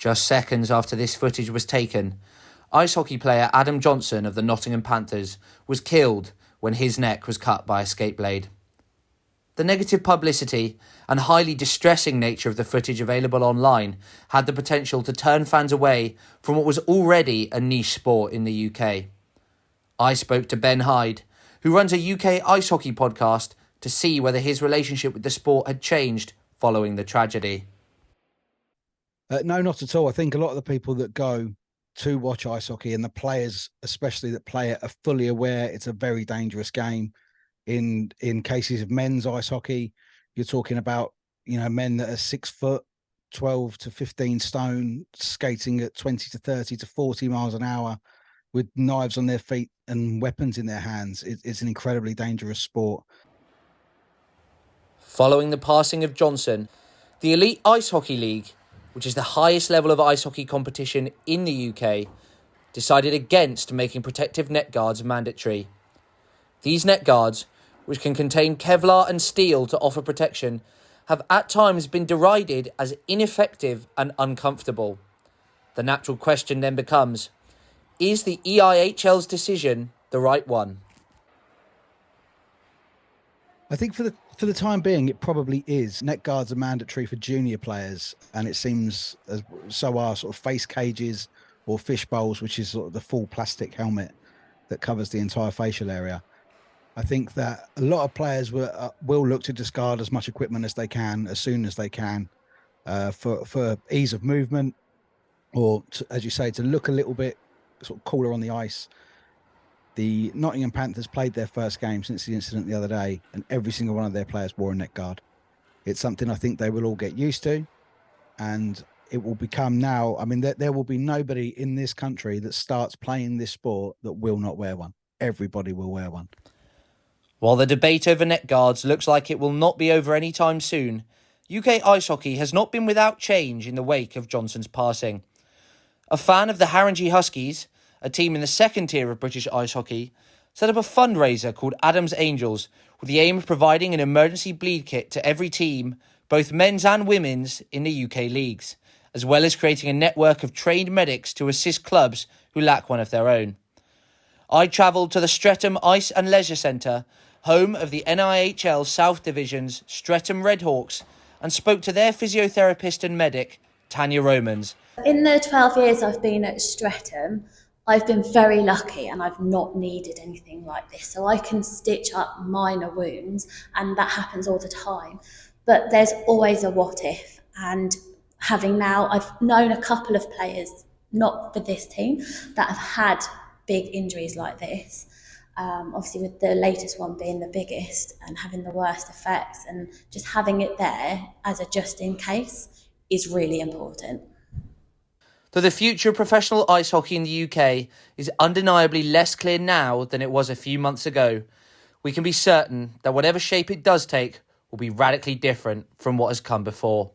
Just seconds after this footage was taken, ice hockey player Adam Johnson of the Nottingham Panthers was killed when his neck was cut by a skate blade. The negative publicity and highly distressing nature of the footage available online had the potential to turn fans away from what was already a niche sport in the UK. I spoke to Ben Hyde, who runs a UK ice hockey podcast, to see whether his relationship with the sport had changed following the tragedy. No, not at all. I think a lot of the people that go to watch ice hockey, and the players especially that play it, are fully aware it's a very dangerous game. In cases of men's ice hockey, you're talking about, men that are 6 foot, 12 to 15 stone, skating at 20 to 30 to 40 miles an hour with knives on their feet and weapons in their hands. It's an incredibly dangerous sport. Following the passing of Johnson, the Elite Ice Hockey League, which is the highest level of ice hockey competition in the UK, decided against making protective neck guards mandatory. These neck guards, which can contain Kevlar and steel to offer protection, have at times been derided as ineffective and uncomfortable. The natural question then becomes, is the EIHL's decision the right one? I think for the time being, it probably is. Neck guards are mandatory for junior players, and it seems so are sort of face cages or fish bowls, which is sort of the full plastic helmet that covers the entire facial area. I think that a lot of players will look to discard as much equipment as they can, as soon as they can, for ease of movement, or as you say, to look a little bit sort of cooler on the ice. The Nottingham Panthers played their first game since the incident the other day, and every single one of their players wore a neck guard. It's something I think they will all get used to, and it will become now. I mean, there will be nobody in this country that starts playing this sport that will not wear one. Everybody will wear one. While the debate over neck guards looks like it will not be over anytime soon, UK ice hockey has not been without change in the wake of Johnson's passing. A fan of the Haringey Huskies, a team in the second tier of British ice hockey, set up a fundraiser called Adam's Angels with the aim of providing an emergency bleed kit to every team, both men's and women's, in the UK leagues, as well as creating a network of trained medics to assist clubs who lack one of their own. I travelled to the Streatham Ice and Leisure Centre, home of the NIHL South Division's Streatham Redhawks, and spoke to their physiotherapist and medic, Tanya Romans. In the 12 years I've been at Streatham, I've been very lucky and I've not needed anything like this. So I can stitch up minor wounds, and that happens all the time. But there's always a what if. And I've known a couple of players, not for this team, that have had big injuries like this. Obviously with the latest one being the biggest and having the worst effects, and just having it there as a just in case is really important. Though the future of professional ice hockey in the UK is undeniably less clear now than it was a few months ago, we can be certain that whatever shape it does take will be radically different from what has come before.